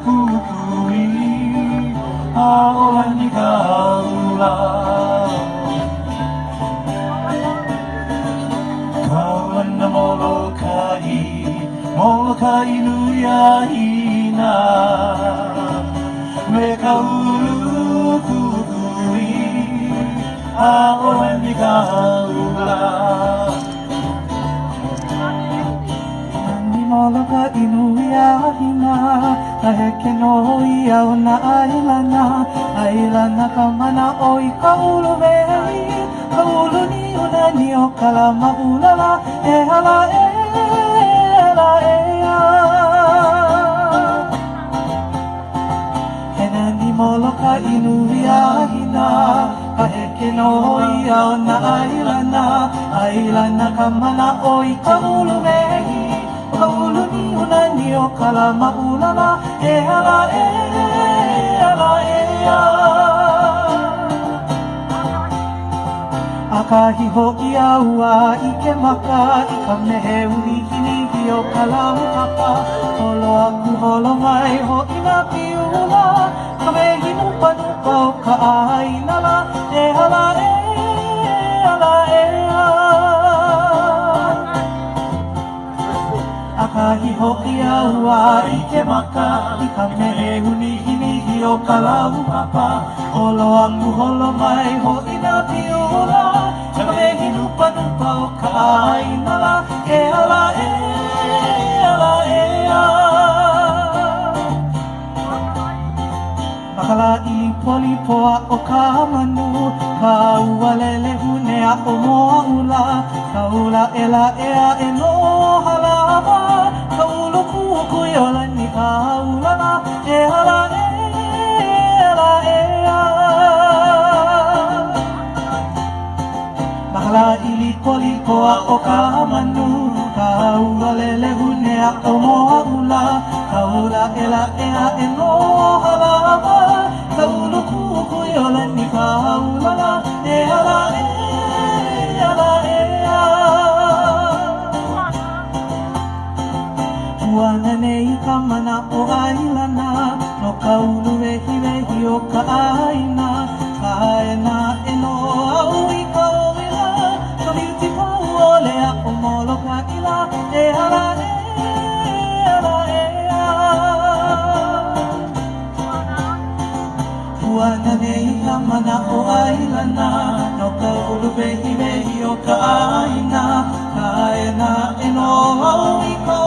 kukui aolan ikaula kawan na Molokai nuyahina me kaulu kukui aolan ikaula Moloka inuyahina Kaheke no iau na Ailana kamana o ikaulu vei Kaulu ni una ni o kalama ulala Ehala ela ea Hena ni moloka inuyahina Kaheke no iau na Ailana kamana o ikaulu vei Kaulu ni una ni o kalama ulala Ehala ela ea Akahi hoki aua i ke maka I ka mehe unihinihi o ka laupapa Holo aku holo mai hoki na piula Ka mehi nupa o ka ainala Ehala ela ea Akahi hoki aua i ke maka I ka mehe unihinihi o ka laupapa Holo aku holo mai hoki na piula Ka mehi nupa o ka ainala Ehala ela ea Makala I polipoa o ka manu Ka ua lele hunea o moa ula Ka ula ela ea e no halama Ka ulu kukui o lani ka ulana Ehala ela ea Makala I polipoa o ka manu Ka ua lele hunea o moa ula Ka ula ela ea e no halama Ka ulu kukui o lani ka ulana Ehala ela ea Uana nei ka mana o ailana No ka ulu wehi o ka aina Ka ena e no au I ka oila Ka miuti pau o lea o moloka ila Ehala ela ea Uana nei ka mana o ailana No ka ulu wehi o ka aina Ka ena e no au I ka